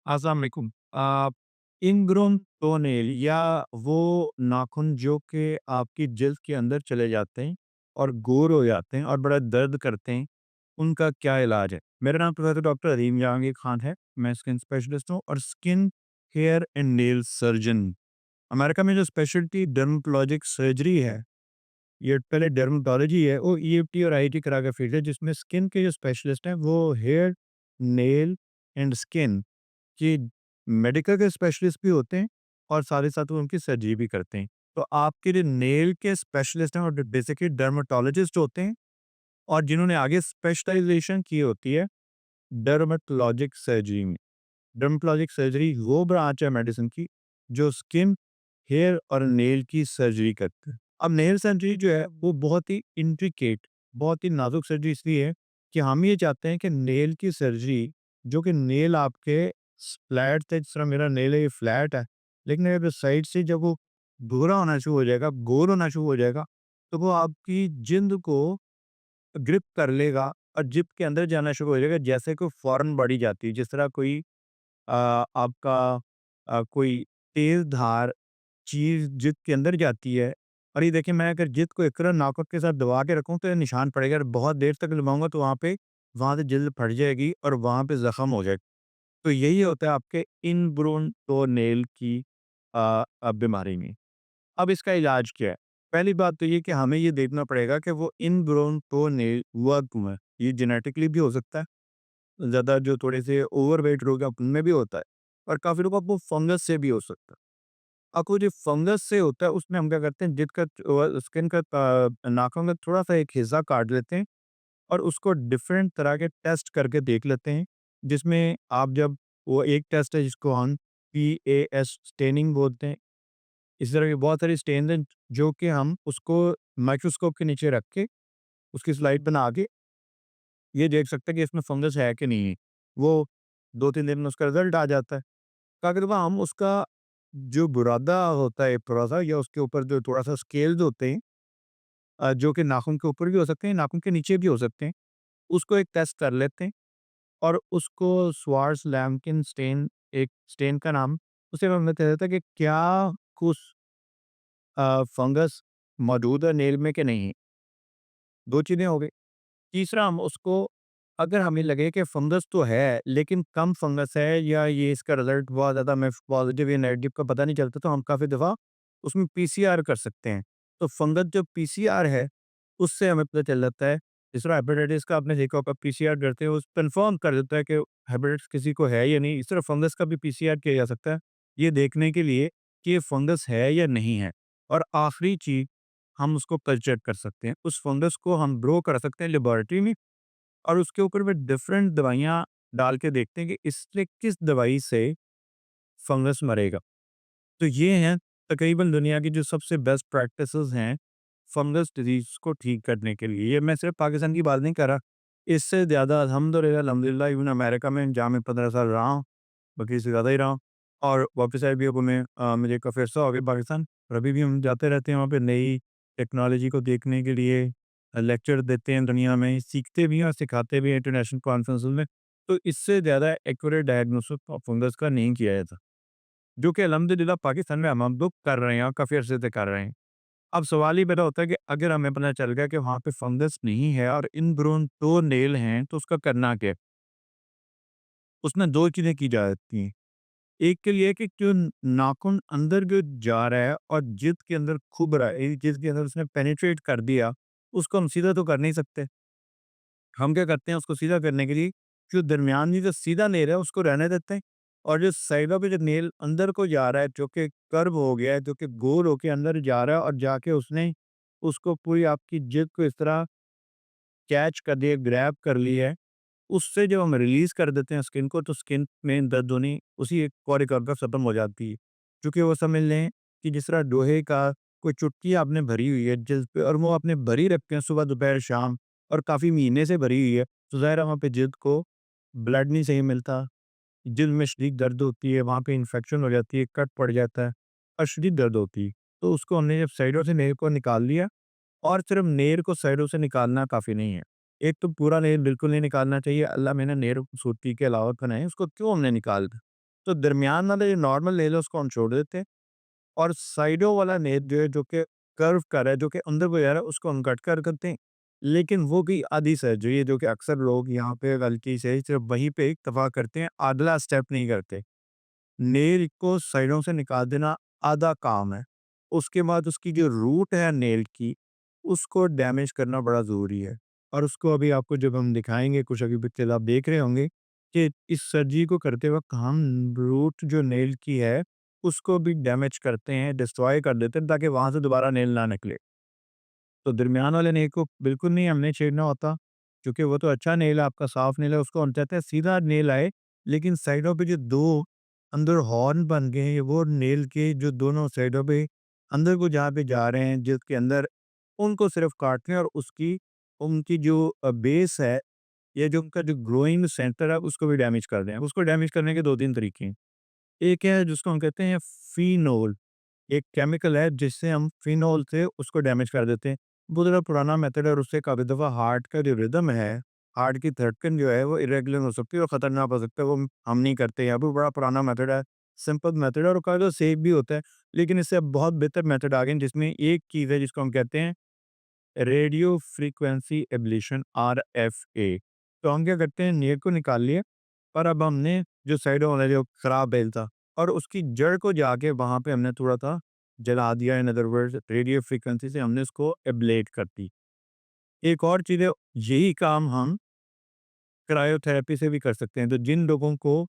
अस्सलाम वालेकुम। इनग्रोन टोनेल या वो नाखून जो कि आपकी जिल्द के अंदर चले जाते हैं और गोर हो जाते हैं और बड़ा दर्द करते हैं, उनका क्या इलाज है? मेरा नाम प्रोफ़ेसर डॉक्टर अलीम जहांगीर खान है। मैं स्किन स्पेशलिस्ट हूँ और skin, hair and nail surgeon. America में जो स्पेशलिटी डर्मेटोलॉजिक सर्जरी है, ये पहले डर्मेटोलॉजी है, वो ईएफटी और आईटी करा के फील्ड है, जिसमें स्किन के जो स्पेशलिस्ट हैं, वो हेयर, नेल एंड स्किन कि मेडिकल के स्पेशलिस्ट भी होते हैं और साथ ही साथ वो उनकी सर्जरी भी करते हैं। तो आपके जो नेल के स्पेशलिस्ट हैं और बेसिकली डर्मेटोलॉजिस्ट होते हैं और जिन्होंने आगे स्पेशलाइजेशन की होती है डर्मेटोलॉजिक सर्जरी में। डर्मेटोलॉजिक सर्जरी वो ब्रांच है मेडिसिन की जो स्किन, हेयर और नेल की सर्जरी करते हैं। अब नेल सर्जरी जो है वो बहुत ही इंट्रिकेट, बहुत ही नाजुक सर्जरी इसलिए है कि हम ये चाहते हैं कि नेल की सर्जरी जो कि नेल आपके फ्लैट थे, जिस तरह मेरा नेल है ये फ्लैट है, लेकिन अगर साइड से जब वो भूरा होना शुरू हो जाएगा, गोल होना शुरू हो जाएगा, तो वो आपकी जिल्द को ग्रिप कर लेगा और जिप के अंदर जाना शुरू हो जाएगा, जैसे कोई फॉरेन बॉडी जाती है, जिस तरह कोई आपका कोई तेज़ धार चीज़ जिद के अंदर जाती है। और ये देखिए, मैं अगर जिद को इस तरह नाखून के साथ दबा के रखूँ तो ये निशान पड़ेगा, और बहुत देर तक दबाऊँगा तो वहाँ से जिल्द फट जाएगी और वहाँ पे ज़ख्म हो जाएगा। तो यही होता है आपके इनग्रोन टोनेल की बीमारी में। अब इसका इलाज क्या है? पहली बात तो ये कि हमें ये देखना पड़ेगा कि वो इनग्रोन टोनेल हुआ क्यों है? ये जेनेटिकली भी हो सकता है। ज़्यादा जो थोड़े से ओवरवेट लोग हैं उनमें भी होता है और काफ़ी लोगों को फंगस से भी हो सकता है। आपको जो फंगस से होता है उसमें हम क्या करते हैं, जिसका स्किन का नाखून का थोड़ा-सा एक हिस्सा काट लेते हैं और उसको डिफरेंट तरह के टेस्ट करके देख लेते हैं। जिसमें आप जब वो एक टेस्ट है जिसको हम पीएएस स्टेनिंग बोलते हैं। इस तरह की बहुत सारी स्टेन्स हैं जो कि हम उसको माइक्रोस्कोप के नीचे रख के उसकी स्लाइड बना के ये देख सकते हैं कि इसमें फंगस है कि नहीं है। वो 2-3 दिन में उसका रिज़ल्ट आ जाता है। अगर हम उसका जो बुरादा होता है थोड़ा-सा या उसके ऊपर जो थोड़ा-सा स्केल्स होते हैं, जो कि नाखून के ऊपर भी हो सकते हैं, नाखून के नीचे भी हो सकते हैं, उसको एक टेस्ट कर लेते हैं और उसको स्वार्स लैम्पकिन स्टेन, एक स्टेन का नाम, उसे हमें बता देता है कि क्या कुछ फंगस मौजूद है नेल में कि नहीं। 2 चीज़ें हो गई। तीसरा, हम उसको अगर हमें लगे कि फंगस तो है, लेकिन कम फंगस है या ये इसका रिज़ल्ट बहुत ज़्यादा हमें पॉज़िटिव या नेगेटिव का पता नहीं चलता, तो हम काफ़ी दफ़ा उसमें पीसीआर कर सकते हैं। तो फंगस जो पीसीआर है, उससे हमें पता चल जाता है। जिस तरह हेपेटाइटिस का आपने देखा होगा, पीसीआर करते हैं, वो कन्फर्म कर देता है कि हेपेटाइटिस किसी को है या नहीं। इस तरह फंगस का भी पीसीआर किया जा सकता है, ये देखने के लिए कि ये फंगस है या नहीं है। और आखिरी चीज़, हम उसको कल्चर कर सकते हैं। उस फंगस को हम ग्रो कर सकते हैं लेबोरेटरी में और उसके ऊपर में डिफरेंट दवाइयाँ डाल के देखते हैं कि इससे किस दवाई से फंगस मरेगा। तो ये हैं तकरीबन दुनिया की जो सबसे बेस्ट प्रैक्टिसेस हैं फंगस डिजीज़ को ठीक करने के लिए। ये मैं सिर्फ़ पाकिस्तान की बात नहीं कर रहा, इससे ज़्यादा अल्हम्दुलिल्लाह अल्हम्दुलिल्लाह इवन अमेरिका में जहाँ मैं 15 साल रहा हूँ, बल्कि इससे ज़्यादा ही रहा हूँ, और वापस आए भी अब मैं मुझे काफ़ी अर्सा हो गया पाकिस्तान, और अभी भी हम जाते रहते हैं वहाँ पे नई टेक्नोलॉजी को देखने के लिए। लेक्चर देते हैं दुनिया में, सीखते भी हैं और सिखाते भी हैं इंटरनेशनल कॉन्फ्रेंसेस में। तो इससे ज़्यादा एक्यूरेट डायग्नोसिस फंगस का नहीं किया जाता, जो कि अल्हम्दुलिल्लाह पाकिस्तान में हम लोग कर रहे हैं और काफ़ी अरसे से कर रहे हैं। अब सवाल ये पैदा होता है कि अगर हमें पता चल गया कि वहाँ पे फंगस नहीं है और इनग्रोन टोनेल हैं, तो उसका करना क्या है? उसमें 2 चीज़ें की जा सकती हैं। एक के लिए कि जो नाखून अंदर जो जा रहा है और जिल्द के अंदर खुभ रहा है, जिल्द के अंदर उसने पेनिट्रेट कर दिया, उसको हम सीधा तो कर नहीं सकते। हम क्या करते हैं, उसको सीधा करने के लिए जो दरमियानी जो सीधा नेल है उसको रहने देते हैं, और जो साइडों पे जो नेल अंदर को जा रहा है, जो कि कर्व हो गया है, जो कि गोल होके अंदर जा रहा है और जाके उसने उसको पूरी आपकी जिल्द को इस तरह कैच कर दिया, ग्रैब कर लिया है, उससे जब हम रिलीज़ कर देते हैं स्किन को, तो स्किन में दर्द होनी उसी एक कॉरिडोर का खत्म हो जाती है। क्योंकि वो समझ लें कि जिस तरह लोहे का कोई चुटकी आपने भरी हुई है जिल्द पे, और वो आपने भरी रखते हैं सुबह, दोपहर, शाम, और काफ़ी महीने से भरी हुई है, तो ज़ाहिर है वहाँ पे जिल्द को ब्लड नहीं सही मिलता, जिल्द में शदीद दर्द होती है, वहाँ पे इन्फेक्शन हो जाती है, कट पड़ जाता है और शदीद दर्द होती है। तो उसको हमने जब साइडों से नेल को निकाल लिया, और सिर्फ़ नेल को साइडों से निकालना काफ़ी नहीं है। एक तो पूरा नेल बिल्कुल नहीं निकालना चाहिए, अल्लाह मैंने नेल खूबसूरती के अलावा बनाए, उसको क्यों हमने निकाल तो दरमियान वाला जो नॉर्मल नेल है उसको हम छोड़ देते हैं और साइडों वाला नेल जो है, जो कि कर्व कर है, जो कि अंदर को जा रहा है, उसको हम कट कर करते हैं। लेकिन वो भी आधी सर्जरी है, जो कि अक्सर लोग यहाँ पे गलती से सिर्फ़ वहीं पे इक्तफ़ा करते हैं, अगला स्टेप नहीं करते। नेल को साइडों से निकाल देना आधा काम है। उसके बाद उसकी जो रूट है नेल की, उसको डैमेज करना बड़ा ज़रूरी है। और उसको अभी आपको जब हम दिखाएँगे, कुछ अभी पिक्चर आप देख रहे होंगे कि इस सर्जरी को करते वक़्त हम रूट जो नेल की है, उसको भी डैमेज करते हैं, डिस्ट्रॉय कर देते हैं, ताकि वहाँ से दोबारा नेल ना निकले। तो दरमियान वाले नेल को बिल्कुल नहीं हमने छेड़ना होता, क्योंकि वो तो अच्छा नेल है, आपका साफ नेल है, उसको हम चाहते हैं सीधा नेल आए, लेकिन साइडों पे जो 2 अंदर हॉर्न बन गए हैं, वो नेल के जो दोनों साइडों पे अंदर को जहाँ पे जा रहे हैं, जिसके अंदर उनको सिर्फ़ काटना है और उसकी उनकी जो बेस है, या जो उनका जो ग्रोइंग सेंटर है, उसको भी डैमेज कर दें। उसको डैमेज करने के 2-3 तरीके हैं। एक है जिसको हम कहते हैं फ़ीनोल। एक केमिकल है जिससे हम फ़िनोल से उसको डैमेज कर देते हैं। वो ज़रा पुराना मेथड है और उससे काफ़ी दफ़ा हार्ट का जो रिदम है, हार्ट की धड़कन जो है वो इर्रेगुलर हो सकती है और ख़तरनाक हो सकता है, वो हम नहीं करते यहाँ पे, बड़ा पुराना मेथड है, सिंपल मेथड है और काफ़ी सेफ भी होता है। लेकिन इससे अब बहुत बेहतर मेथड आ गए हैं, जिसमें एक चीज़ है जिसको हम कहते हैं रेडियो फ्रीक्वेंसी एब्लेशन, आरएफए। तो हम क्या करते हैं, नेल को निकाल लिए और अब हमने जो साइडों वाला जो खराब बेल था और उसकी जड़ को जाके वहाँ पे हमने थोड़ा-सा जला दिया, in other words radio frequency से हमने उसको एब्लेट कर दी। एक और चीज़ है, यही काम हम क्रायोथेरेपी से भी कर सकते हैं। तो जिन लोगों को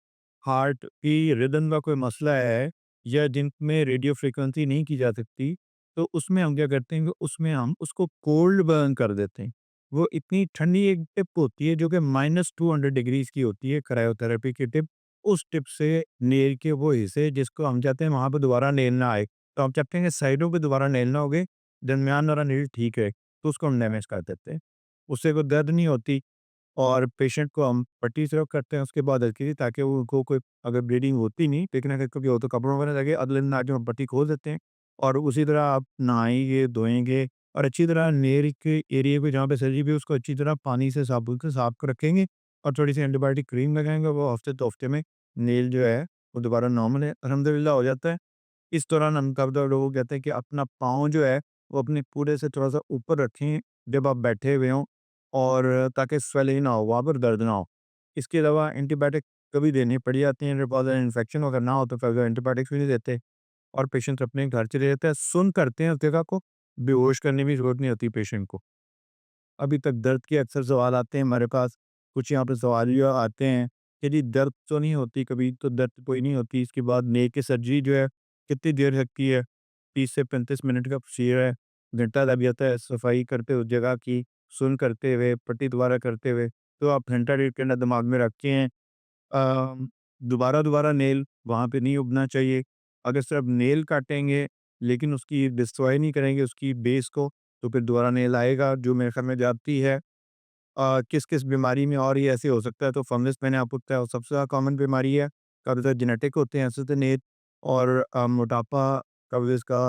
हार्ट की रिदम का कोई मसला है या जिनमें रेडियो फ्रीक्वेंसी नहीं की जा सकती, तो उसमें हम क्या करते हैं कि उसमें हम उसको कोल्ड बर्न कर देते हैं। वो इतनी ठंडी एक टिप होती है जो कि -200 डिग्रीज़ की होती है, क्रायोथेरेपी की टिप। उस टिप से नेल के वो हिस्से जिसको हम चाहते हैं वहाँ पे दोबारा नेल ना आए। तो हम चाहते हैं कि साइडों पे दोबारा नेल ना होगे, दरमियान वाला नेल ठीक है, तो उसको हम डैमेज कर देते हैं। उससे कोई दर्द नहीं होती और पेशेंट को हम पट्टी सिर्फ़ करते हैं उसके बाद हल्की सी, ताकि वो उनको कोई अगर ब्लीडिंग होती नहीं, लेकिन अगर कभी हो तो कपड़ों वगैरह लगे, अगले दिन आके हम पट्टी खोल देते हैं और उसी तरह आप नहाएँगे, धोएँगे और अच्छी तरह नेल के एरिया पे जहाँ पे सर्जरी हुई उसको अच्छी तरह पानी से साबुन से साफ कर रखेंगे और थोड़ी-सी एंटीबायोटिक क्रीम लगाएँगे, वो हफ्ते 2 हफ्ते में नेल जो है वो दोबारा नॉर्मल है, अल्हम्दुलिल्लाह हो जाता है। इस दौरान हम कभी-कभार लोगों को कहते हैं कि अपना पाँव जो है, वो अपने पूरे से थोड़ा-सा ऊपर रखें जब आप बैठे हुए हों, और ताकि स्वेलिंग ना हो, वहाँ पर दर्द ना हो। इसके अलावा एंटीबायोटिक कभी देनी पड़ जाती हैं, जब बहुत ज़्यादा इन्फेक्शन वगैरह ना हो तो कभी एंटीबायोटिक्स भी नहीं देते और पेशेंट अपने घर चले जाते हैं। सुन करते हैं उस जगह को, बेहोश करने की ज़रूरत नहीं होती पेशेंट को। अभी तक दर्द के अक्सर सवाल आते हैं हमारे पास। कुछ यहाँ पे सवाल ये आते हैं कि जी दर्द तो नहीं होती कभी, तो दर्द कोई नहीं होती। इसके बाद नेल की सर्जरी जो है कितनी देर लगती है? 30 से 35 मिनट का प्रोसीजर है। घंटा लग जाता है सफाई करते उस जगह की, सुन करते हुए, पट्टी दोबारा करते हुए। तो आप घंटा डेढ़ घंटा दिमाग में रखें, दोबारा-दोबारा नेल वहाँ पे नहीं उगना चाहिए। अगर सिर्फ नेल काटेंगे, लेकिन उसकी डिस्ट्रॉय नहीं करेंगे उसकी बेस को, तो फिर दोबारा नेल आएगा, जो मेरे ख़्याल में जाती है। किस-किस बीमारी में और ये ऐसे हो सकता है, तो फंगस मैंने आपको बताया वो सबसे ज़्यादा कॉमन बीमारी है। काफ़ी ज़्यादा जेनेटिक होते हैं ऐसे तो नेल, और मोटापा का भी इसका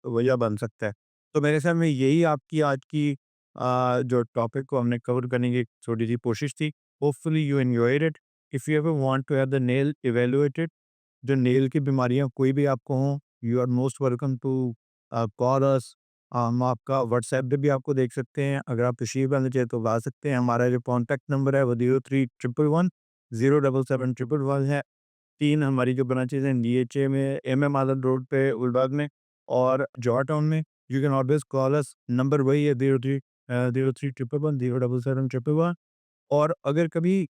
वजह बन सकता है। तो मेरे ख़्याल में यही आपकी आज की जो टॉपिक को हमने कवर करने की छोटी-सी कोशिश थी। Hopefully you enjoyed it. If you ever want to have the nail evaluated, जो नेल की बीमारियाँ कोई भी आपको हों, you are most welcome to call us. हम आपका व्हाट्सएप पे भी आपको देख सकते हैं, अगर आप तशरीफ़ लाना चाहें तो ला सकते हैं। हमारा जो कॉन्टैक्ट नंबर है वो 03 111 077 111 है। 3 हमारी जो ब्रांचेज़ हैं डीएचए में, एमएम आदम रोड पे गुलबाग में और जवाहर टाउन में। You can always call us, number वही है 03 111 077 111। और अगर कभी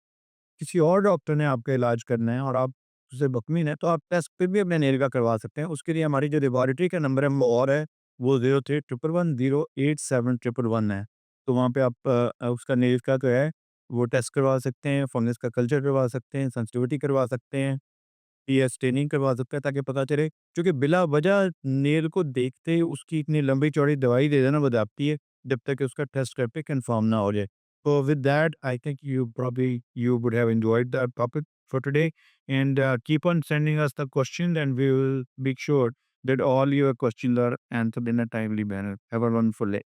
किसी और डॉक्टर ने आपका इलाज करना है और आप उससे मुतमिन हैं, तो आप टेस्ट फिर भी अपने नेल का करवा सकते हैं। उसके लिए हमारी जो लेबोरेटरी का नंबर है वो और है, वो 03 111 087 111 है। तो वहाँ पे आप उसका नेल का जो है वो टेस्ट करवा सकते हैं, फंगस का कल्चर करवा सकते हैं, सेंसिटिविटी करवा सकते हैं, या स्टेनिंग करवा सकते हैं, ताकि पता चले, क्योंकि बिला वजह नेल को देखते ही उसकी इतनी लंबी चौड़ी दवाई दे देना बताती है, जब तक कि उसका टेस्ट करके कंफर्म ना हो जाए। So with that, I think you would have enjoyed that topic for today, and keep on sending us the questions, and we will make sure that all your questions are answered in a timely manner. Have a wonderful day.